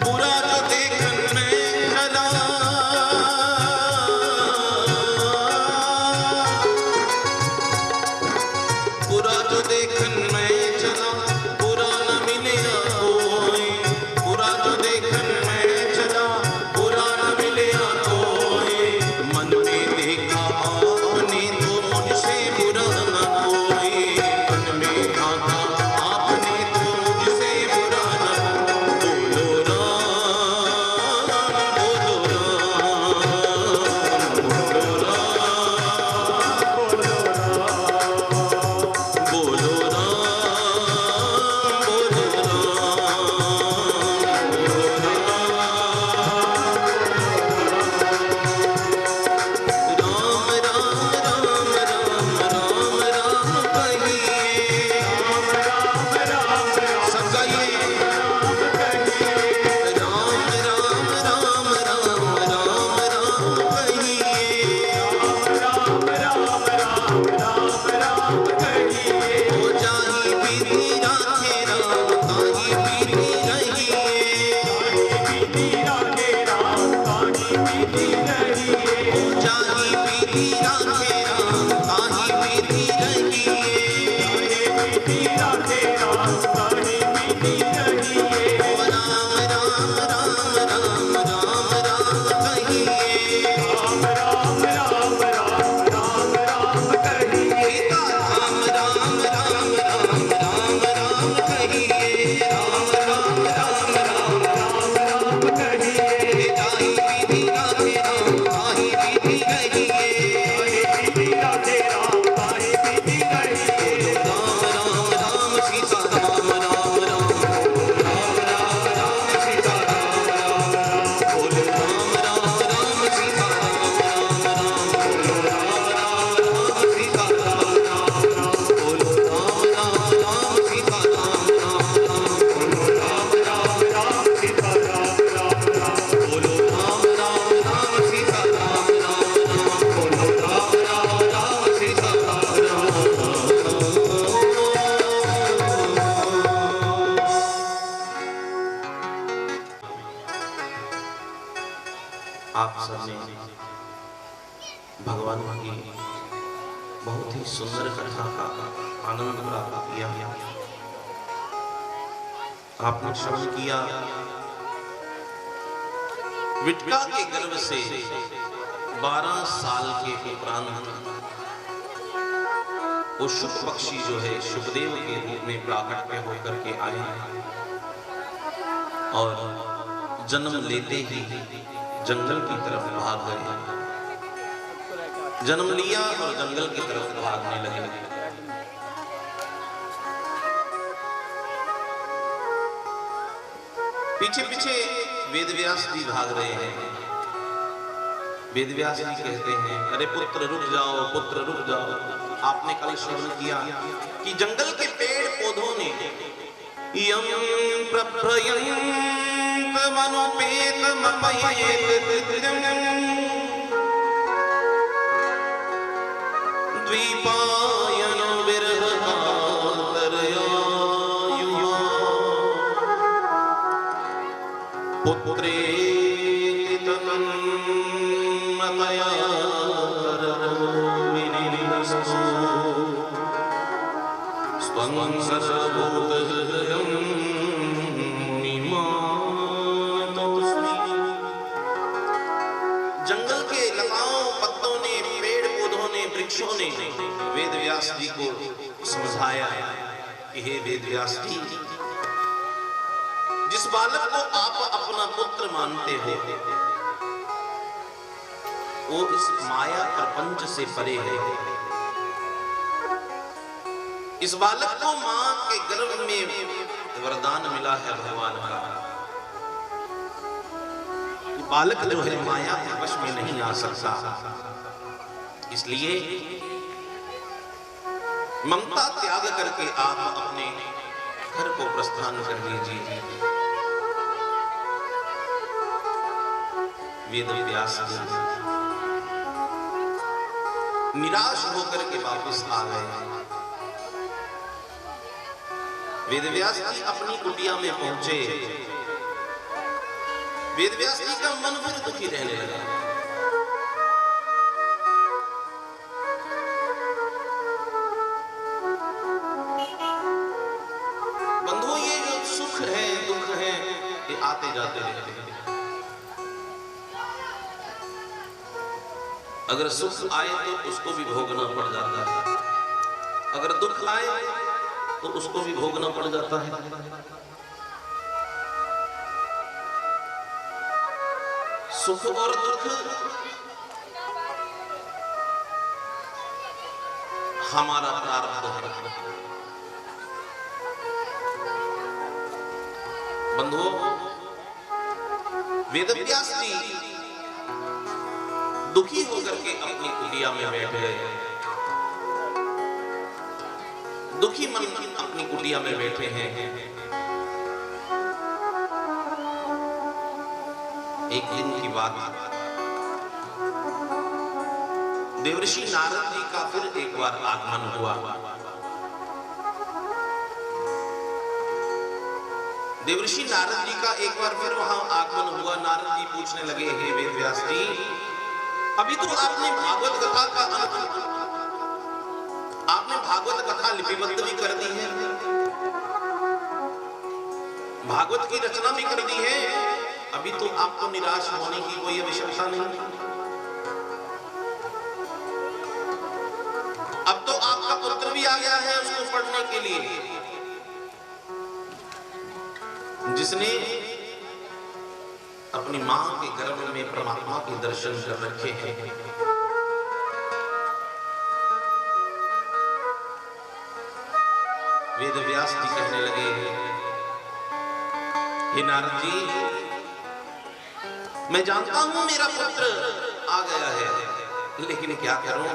बुरा जो देखन में चला आप सबने भगवान की बहुत ही सुंदर कथा का आनंद प्राप्त किया। आपने श्रवण किया विटका के गर्भ से 12 साल के उपरांत वो शुक पक्षी जो है शुकदेव के रूप में प्राकट्य होकर के आए और जन्म लेते ही जंगल की तरफ भाग गए। जन्म लिया और जंगल की तरफ भागने लगे। पीछे पीछे वेदव्यास जी भाग रहे हैं। वेदव्यास जी कहते हैं, अरे पुत्र रुक जाओ, पुत्र रुक जाओ। आपने कल श्रवण किया कि जंगल के पेड़ पौधों ने यम प्रभयंत मनुपेत मपयेत द्वीपायनो विरहान्तर्यायुः पुत्रेति तन्मतया विनिर्मस्तो स्वं सर्वभूतहृदयं मुनिमानतोऽस्मि। जंगल के लताओं पत्तों ने, पेड़ पौधों ने, वृक्षों ने वेदव्यास जी को समझाया कि हे वेदव्यास जी, जिस बालक को आप अपना पुत्र मानते हो वो इस माया प्रपंच से परे है। इस बालक को मां के गर्भ में वरदान मिला है भगवान का। बालक जो है माया के वश में नहीं आ सकता, इसलिए ममता त्याग करके आप अपने घर को प्रस्थान कर लीजिए। वेदव्यास जी निराश होकर के वापस आ गए। वेदव्यास जी अपनी कुटिया में पहुंचे। वेदव्यास जी का मन फिर दुखी रहने लगा। बंधुओं, ये जो सुख है दुख है ये आते जाते रहते हैं। अगर सुख आए तो उसको भी भोगना पड़ जाता है, अगर दुख आए तो उसको भी भोगना पड़ जाता है। सुख और दुख हमारा प्रारब्ध है। बंधुओं, वेदव्यास जी दुखी होकर के अपनी कुटिया में बैठ गए। दुखी मन अपनी कुटिया में बैठे हैं। एक दिन की बात, देवर्षि नारद जी का फिर एक बार आगमन हुआ। देवर्षि नारद जी का एक बार फिर वहां आगमन हुआ। नारद जी पूछने लगे, हे वेदव्यास जी, अभी तो आपने भागवत कथा का आपने भागवत कथा लिपिबद्ध भी कर दी है, भागवत की रचना भी कर दी है, अभी तो आपको निराश होने की कोई आवश्यकता नहीं। अब तो आपका पुत्र भी आ गया है उसको पढ़ने के लिए, जिसने अपनी मां के गर्भ में परमात्मा के दर्शन कर रखे हैं। वेदव्यास जी कहने लगे, हे नारद जी, मैं जानता हूं मेरा पुत्र आ गया है, लेकिन क्या करूं,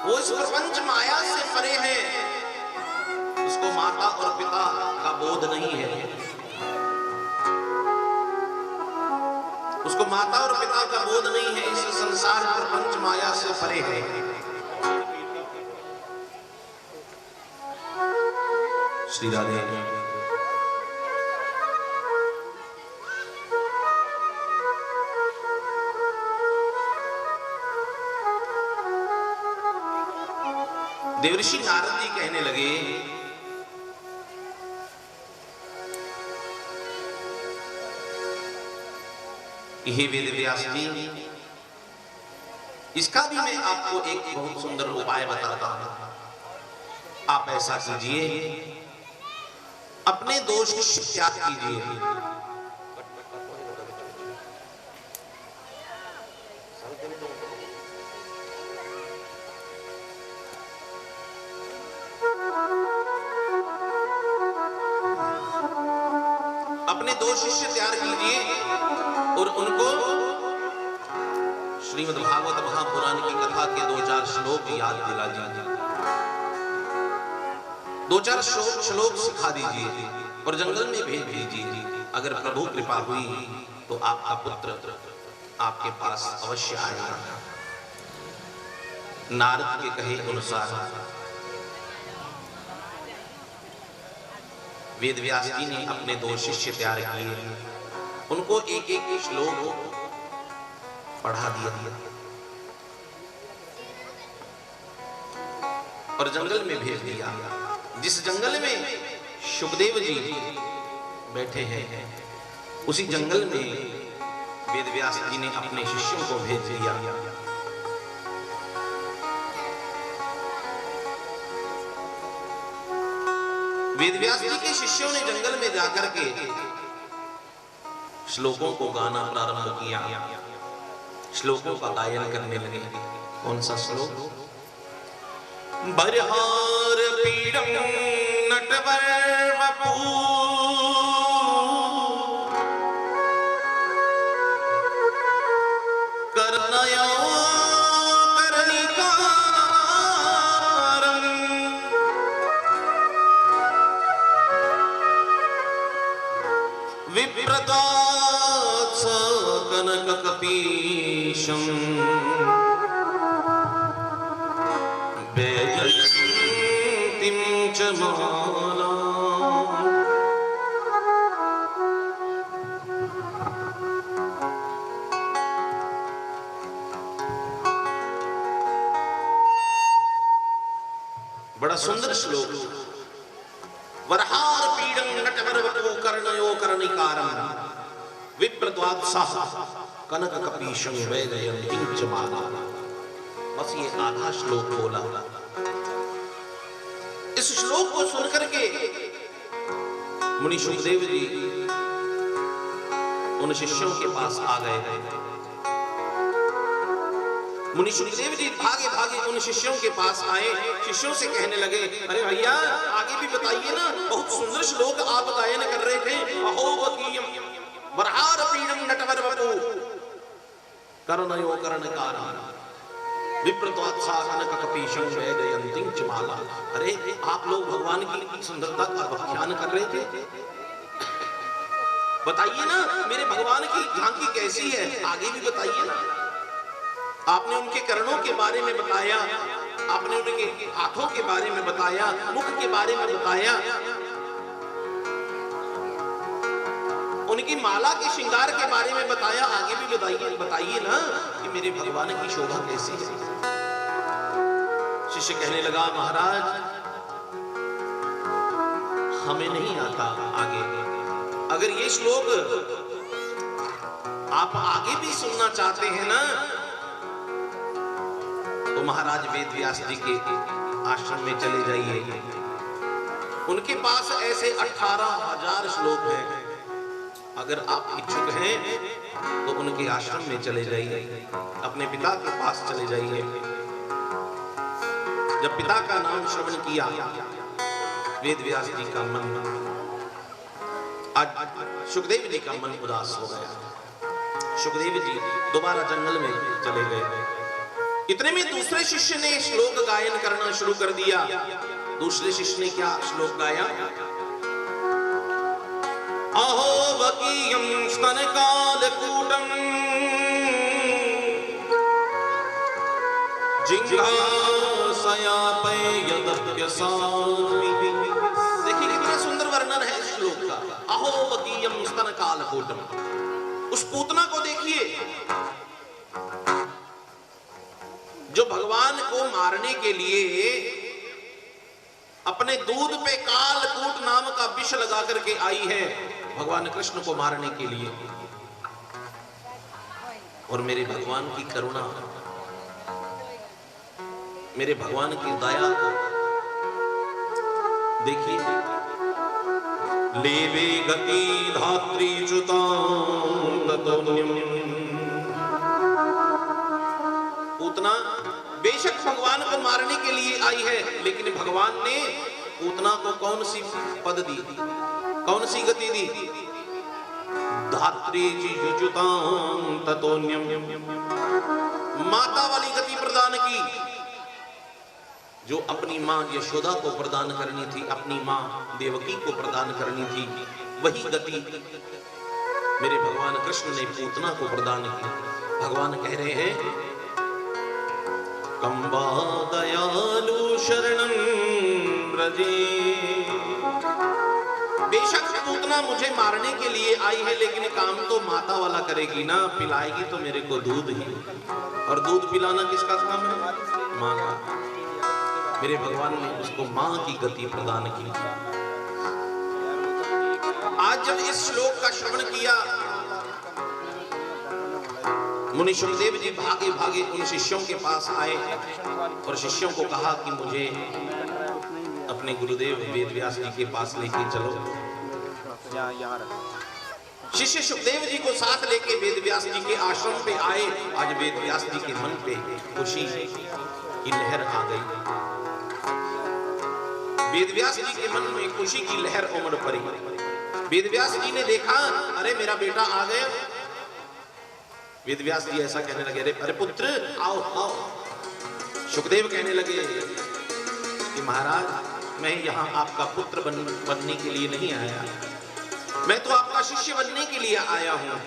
वो इस प्रपंच माया से परे है, उसको माता और पिता का बोध नहीं है, उसको माता और पिता का बोध नहीं है, इस संसार प्रपंच माया से परे है। श्री राधे। देवर्षि नारद जी कहने लगे, हे वेद व्यास जी, इसका भी मैं आपको एक बहुत सुंदर उपाय बताता हूं। आप ऐसा कीजिए, अपने दोष त्याग कीजिए। अपने दो शिष्य तैयार कीजिए और उनको श्रीमद् भागवत महापुराण की कथा के 2-4 श्लोक याद दिला दीजिए, 2-4 श्लोक सिखा दीजिए और जंगल में भेज दीजिए। अगर प्रभु कृपा हुई तो आपका पुत्र आपके पास अवश्य आएगा। नारद के कहे अनुसार वेद व्यास जी ने अपने 2 शिष्य तैयार किए, उनको एक एक श्लोक पढ़ा दिया और जंगल में भेज दिया। जिस जंगल में शुकदेव जी बैठे हैं, उसी जंगल में वेद व्यास जी ने अपने शिष्यों को भेज दिया। वेद व्यास जी के शिष्यों ने जंगल में जाकर के श्लोकों को गाना प्रारंभ किया, श्लोकों का गायन करने लगे। कौन सा श्लोक? बरहार पीड़म नटवर वपू करनयो विप्रदात्स कनककपीशं वैजयन्तीं च माला। बड़ा सुंदर श्लोक। वरहार पीडं नटवरवपु कर्णयो कर्णिकारं विप्रद्वात्सः कनककपीशं वैजयन्तीं च माला। बस ये आधा श्लोक बोला। इस श्लोक को सुनकर के मुनि शुकदेव जी उन शिष्यों के पास आ गए। मुनि शुकदेव जी भागे भागे उन शिष्यों के पास आए, शिष्यों से कहने लगे, अरे भैया आगे भी बताइए ना, बहुत सुंदर श्लोक आप गायन कर रहे थे। अहो वकीयम वरहार पीडं नटवरवपु कर्णयो कर्णिकारं विप्रद्वात्सा कनककपीशं वैजयन्तीं च माला। अरे आप लोग भगवान की सुंदरता का व्याख्यान कर रहे थे, बताइए ना मेरे भगवान की झांकी कैसी है, आगे भी बताइए ना। आपने उनके कर्णों के बारे में बताया, आपने उनके हाथों के बारे में बताया, मुख के बारे में बताया, उनकी माला के श्रृंगार के बारे में बताया, आगे भी बताइए ना कि मेरे भगवान की शोभा कैसी है। शिष्य कहने लगा, महाराज हमें नहीं आता आगे। अगर ये श्लोक आप आगे भी सुनना चाहते हैं ना, तो महाराज वेद व्यास जी के आश्रम में चले जाइए। उनके पास ऐसे 18,000 श्लोक हैं। अगर आप इच्छुक हैं तो उनके आश्रम में चले जाइए, अपने पिता के पास चले जाइए। जब पिता का नाम श्रवण किया, वेद व्यास जी का मन, आज शुकदेव जी का मन उदास हो गया। शुकदेव जी दोबारा जंगल में चले गए। इतने में दूसरे शिष्य ने श्लोक गायन करना शुरू कर दिया। दूसरे शिष्य ने क्या श्लोक गाया? अहो वकीयं स्तनकालकूटं जिघ्रासयापयदप्यसामि। देखिए कितना सुंदर वर्णन है इस श्लोक का। अहो वकीयं स्तनकालकूटं, उस पूतना को देखिए जो भगवान को मारने के लिए अपने दूध पे कालकूट नाम का विष लगा करके आई है भगवान कृष्ण को मारने के लिए। और मेरे भगवान की करुणा, मेरे भगवान की दया को देखिए। लेवे गति धात्री च्युतां ततोऽन्यम्। पूतना बेशक भगवान को मारने के लिए आई है, लेकिन भगवान ने पूतना को कौन सी पद दी, कौन सी गति दी? धात्री च्युतां ततोऽन्यम्। माता वाली गति प्रदान की, जो अपनी मां यशोदा को प्रदान करनी थी, अपनी मां देवकी को प्रदान करनी थी, वही गति मेरे भगवान कृष्ण ने पूतना को प्रदान की। भगवान कह रहे हैं कंबा दयालु शरणं व्रजे। बेशक पूतना मुझे मारने के लिए आई है, लेकिन काम तो माता वाला करेगी ना, पिलाएगी तो मेरे को दूध ही, और दूध पिलाना किसका काम है? मां का। मेरे भगवान ने उसको मां की गति प्रदान की। आज जब इस श्लोक का श्रवण किया, मुनि शुकदेव जी भागे भागे उन शिष्यों के पास आए और शिष्यों को कहा कि मुझे अपने गुरुदेव वेदव्यास जी के पास लेके चलो। शिष्य शुकदेव जी को साथ लेके वेदव्यास जी के आश्रम पे आए। आज वेदव्यास जी के मन पे खुशी की लहर आ गई। वेदव्यास जी के मन में खुशी की लहर उमड़ पड़ी। वेदव्यास जी ने देखा, अरे मेरा बेटा आ गया। वेदव्यास जी ऐसा कहने लगे, अरे पुत्र आओ आओ। शुकदेव कहने लगे कि महाराज मैं यहाँ आपका पुत्र बनने के लिए नहीं आया, मैं तो आपका शिष्य बनने के लिए आया हूँ।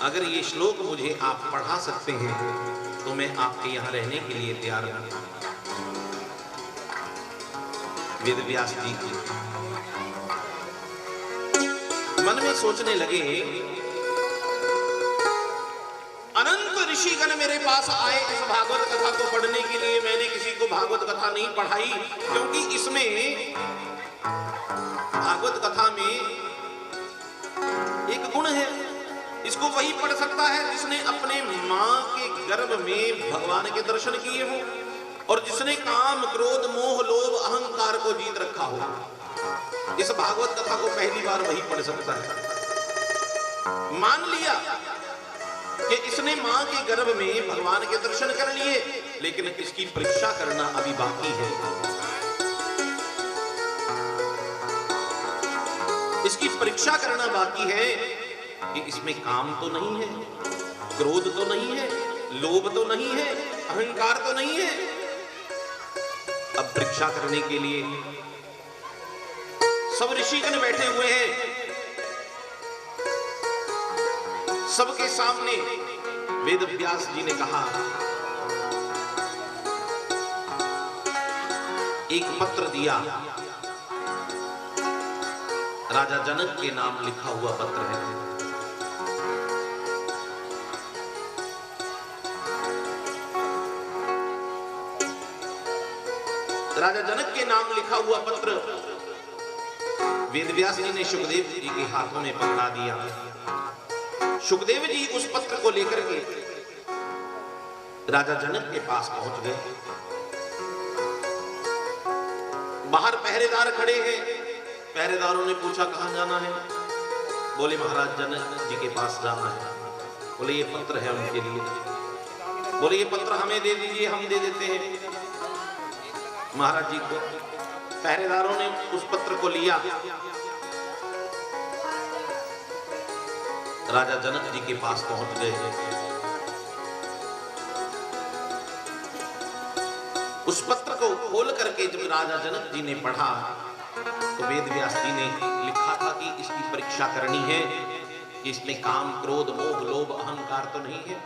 अगर ये श्लोक मुझे आप पढ़ा सकते हैं तो मैं आपके यहाँ रहने के लिए तैयार हूँ। वेदव्यास जी मन में सोचने लगे, अनंत ऋषिगण मेरे पास आए इस भागवत कथा को पढ़ने के लिए। मैंने किसी को भागवत कथा नहीं पढ़ाई, क्योंकि इसमें भागवत कथा में एक गुण है, इसको वही पढ़ सकता है जिसने अपने मां के गर्भ में भगवान के दर्शन किए हो और जिसने काम क्रोध मोह लोभ अहंकार को जीत रखा हो। इस भागवत कथा को पहली बार वही पढ़ सकता है। मान लिया कि इसने मां के गर्भ में भगवान के दर्शन कर लिए, लेकिन इसकी परीक्षा करना अभी बाकी है। इसकी परीक्षा करना बाकी है कि इसमें काम तो नहीं है, क्रोध तो नहीं है, लोभ तो नहीं है, अहंकार तो नहीं है। अब परीक्षा करने के लिए सब ऋषिगण बैठे हुए हैं। सबके सामने वेदव्यास जी ने कहा, एक पत्र दिया, राजा जनक के नाम लिखा हुआ पत्र है। राजा जनक के नाम लिखा हुआ पत्र वेदव्यास जी ने शुकदेव जी के हाथों में पकड़ा दिया। शुकदेव जी उस पत्र को लेकर के राजा जनक के पास पहुंच गए। बाहर पहरेदार खड़े हैं। पहरेदारों ने पूछा कहां जाना है? बोले महाराज जनक जी के पास जाना है। बोले ये पत्र है उनके लिए। बोले ये पत्र हमें दे दीजिए, हम दे देते हैं महाराज जी को। पहरेदारों ने उस पत्र को लिया, राजा जनक जी के पास पहुंच गए। उस पत्र को खोल करके जब राजा जनक जी ने पढ़ा तो वेदव्यास जी ने लिखा था कि इसकी परीक्षा करनी है कि इसमें काम क्रोध मोह लोभ अहंकार तो नहीं है।